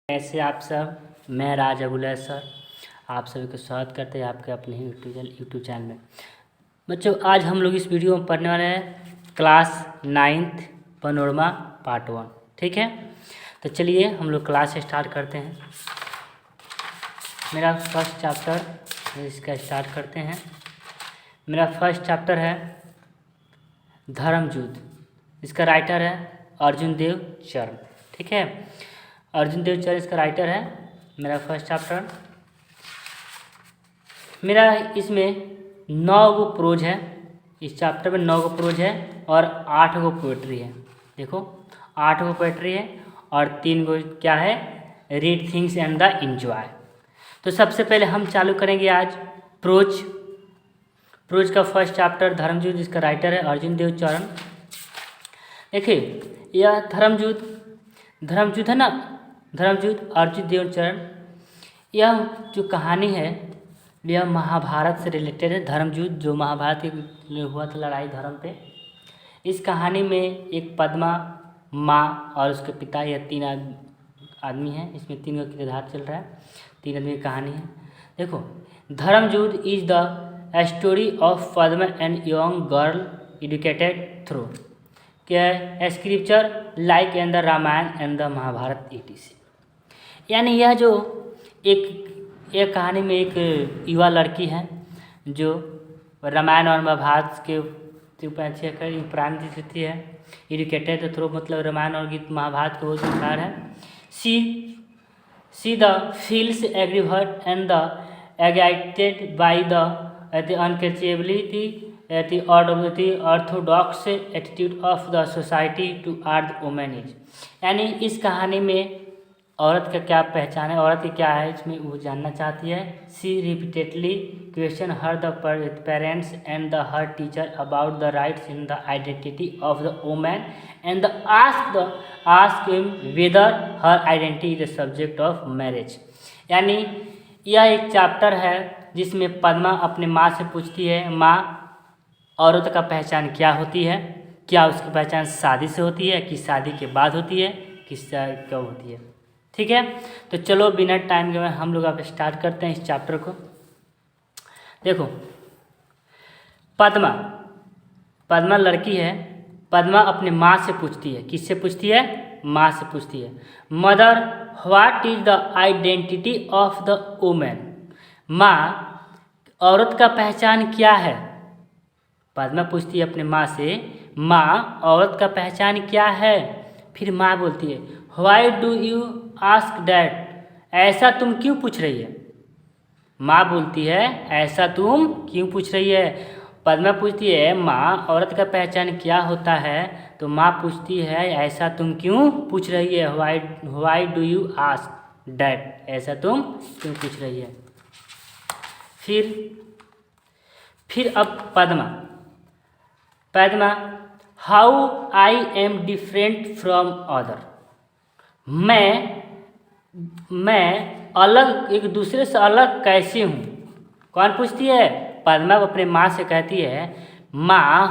कैसे आप सब। मैं राज अबुलैश सर आप सभी को स्वागत करते हैं आपके अपने ही यूट्यूब चैनल में। बच्चों, आज हम लोग इस वीडियो में पढ़ने वाले हैं क्लास 9th पैनोरमा पार्ट 1। ठीक है, तो चलिए हम लोग क्लास स्टार्ट करते हैं। मेरा फर्स्ट चैप्टर इसका स्टार्ट करते हैं। मेरा फर्स्ट चैप्टर है धर्मयुद्ध। इसका राइटर है अर्जुन देव चरण। ठीक है, अर्जुन देव चरण इसका राइटर है। मेरा फर्स्ट चैप्टर, मेरा इसमें 9 गो प्रोज है। इस चैप्टर में 9 गो प्रोज है और 8 गो पोएट्री है। देखो 8 गो पोएट्री है और 3 गो क्या है, read things and the enjoy. तो सबसे पहले हम चालू करेंगे आज प्रोज का फर्स्ट चैप्टर धर्मयुद्ध, जिसका राइटर है अर्जुन देव चरण। देखिए यह धर्मयुद्ध है ना, धर्मयुद्ध अर्जुन देव चरण। यह जो कहानी है यह महाभारत से रिलेटेड है। धर्मयुद्ध जो महाभारत के हुआ था, लड़ाई धर्म पे। इस कहानी में एक पद्मा, माँ और उसके पिता, यह 3 आदमी हैं। इसमें 3 का किरदार चल रहा है, 3 आदमी की कहानी है। देखो, Dharmayuddha is the story of Padma and young girl educated through क्या scripture like and the Ramayana and the Mahabharata etc। यानी यह जो एक कहानी में एक युवा लड़की है जो रामायण और महाभारत के प्रांत होती है। एजुकेटेड थ्रू मतलब रामायण और गीत महाभारत के बहुत विचार है। She the feels aggrieved and the agitated by the untouchability the orthodox attitude of the society toward women is। यानी इस कहानी में औरत का क्या पहचान है, औरत की क्या है, इसमें वो जानना चाहती है। She repeatedly question her the parents and the her teacher about the rights in the identity of the women and ask him whether her identity is the subject of marriage. यानी यह एक चैप्टर है जिसमें पद्मा अपने माँ से पूछती है, माँ औरत का पहचान क्या होती है, क्या उसकी पहचान शादी से होती है कि शादी के बाद होती है, किस कब होती है। ठीक है, तो चलो बिना टाइम के हम लोग अब स्टार्ट करते हैं इस चैप्टर को। देखो पद्मा लड़की है। पद्मा अपने माँ से पूछती है, किससे पूछती है, माँ से पूछती है, mother what is the identity of the women. माँ औरत का पहचान क्या है। पद्मा पूछती है अपने माँ से, माँ औरत का पहचान क्या है। फिर माँ बोलती है, why do you ask that, ऐसा तुम क्यों पूछ रही है। माँ बोलती है ऐसा तुम क्यों पूछ रही है। पद्मा पूछती है माँ औरत का पहचान क्या होता है, तो माँ पूछती है ऐसा तुम क्यों पूछ रही है, why do you ask that, ऐसा तुम क्यों पूछ रही है। फिर अब Padma how I am different from other, मैं अलग, एक दूसरे से अलग कैसे हूँ। कौन पूछती है, पद्मा अपने माँ से कहती है, माँ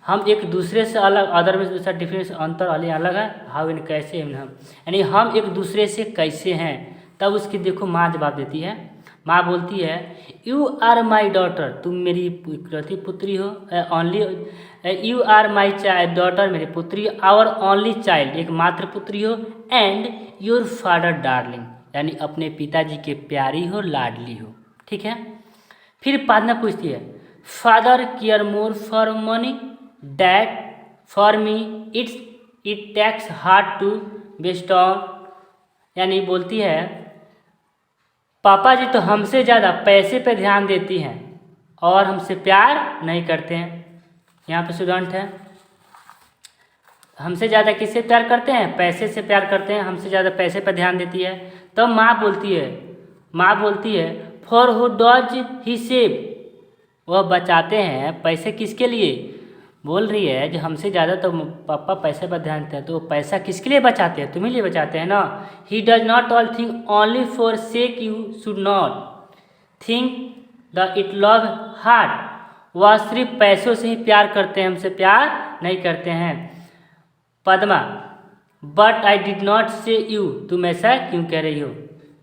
हम एक दूसरे से अलग, अदर में दूसरा डिफरेंस अंतर अलग है, हाउ इन कैसे हैं हम, यानी हम एक दूसरे से कैसे हैं। तब उसकी देखो माँ जवाब देती है। माँ बोलती है यू आर माई डॉटर, तुम मेरी इकलौती पुत्री हो, only you are my child, daughter मेरी पुत्री, आवर ओनली चाइल्ड, एक मात्र पुत्री हो, एंड योर फादर डार्लिंग, यानी अपने पिताजी के प्यारी हो, लाडली हो। ठीक है, फिर पद्मा पूछती है, father care more for money, dad for me, it takes hard to bestow, यानी बोलती है पापा जी तो हमसे ज़्यादा पैसे पे ध्यान देती हैं और हमसे प्यार नहीं करते हैं। यहाँ पे स्टूडेंट है, हमसे ज़्यादा किससे प्यार करते हैं, पैसे से प्यार करते हैं, हमसे ज़्यादा पैसे पर ध्यान देती है। तब माँ बोलती है for who does he save, वह बचाते हैं पैसे किसके लिए। बोल रही है जो हमसे ज़्यादा तो पापा पैसे पर ध्यान देते हैं, तो पैसा किसके लिए बचाते हैं, तुम्ही लिए बचाते हैं ना। He does not all think only for sake, you should not think the it love heart, वह सिर्फ पैसों से ही प्यार करते हैं, हमसे प्यार नहीं करते हैं। Padma but I did not से यू, तुम ऐसा क्यों कह रही हो।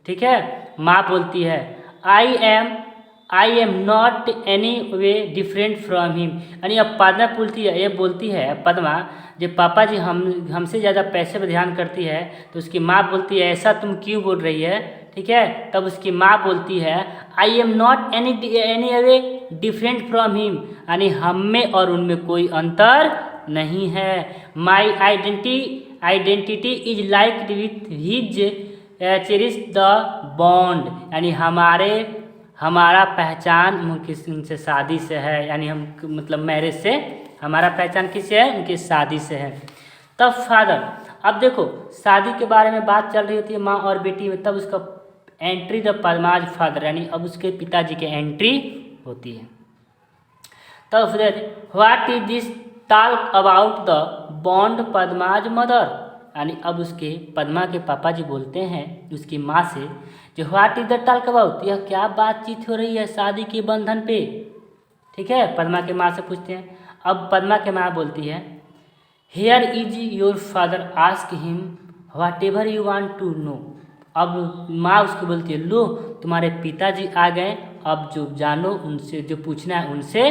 ठीक है, माँ बोलती है I am not any way different from him. यानी अब पद्मा बोलती है पद्मा, जब पापा जी हमसे ज़्यादा पैसे पर ध्यान करती है, तो उसकी माँ बोलती है ऐसा तुम क्यों बोल रही है। ठीक है, तब उसकी माँ बोलती है I am not any way different from him, यानी हम में और उनमें कोई अंतर नहीं है। My identity is like with his cherish the bond, यानी हमारा पहचान उनसे शादी से है, यानी हम मतलब मैरिज से हमारा पहचान किससे है, उनकी शादी से है। तब फादर, अब देखो शादी के बारे में बात चल रही होती है माँ और बेटी में, तब उसका एंट्री द पद्माज फादर, यानी अब उसके पिताजी की एंट्री होती है। तब फिर what is this talk about the bond Padma's mother, यानी अब उसके पद्मा के पापा जी बोलते हैं उसकी माँ से, जो what is the talk about, यह क्या बातचीत हो रही है शादी के बंधन पे। ठीक है, पद्मा के माँ से पूछते हैं। अब पद्मा के माँ बोलती है here is your father ask him whatever you want to know. अब माँ उसको बोलती है लो तुम्हारे पिताजी आ गए, अब जो जानो उनसे, जो पूछना है उनसे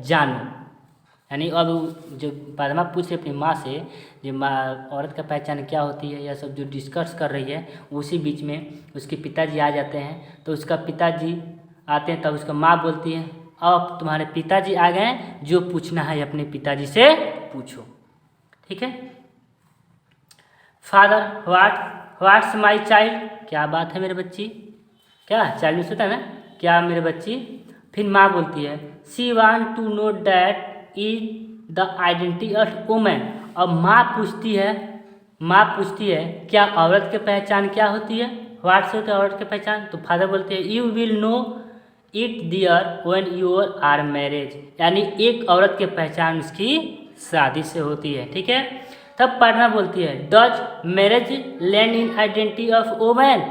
जानो। यानी अब जो पद्मा पूछ रही अपनी माँ से, जो माँ औरत का पहचान क्या होती है, यह सब जो डिस्कस कर रही है, उसी बीच में उसके पिताजी आ जाते हैं। तो उसका पिताजी आते हैं, तब उसका माँ बोलती है अब तुम्हारे पिताजी आ गए, जो पूछना है अपने पिताजी से पूछो। ठीक है, फादर व्हाट्स माई चाइल्ड, क्या बात है मेरे बच्ची, क्या चाइल्ड होता है ना, क्या मेरे बच्ची। फिर माँ बोलती है she want to know that is the identity of women. अब माँ पूछती है क्या औरत की पहचान क्या होती है, व्हाट से होती है औरत की पहचान। तो फादर बोलते हैं you will know it there when you are marriage, यानी एक औरत की पहचान उसकी शादी से होती है। ठीक है, तब पद्मा बोलती है does marriage land in identity of women,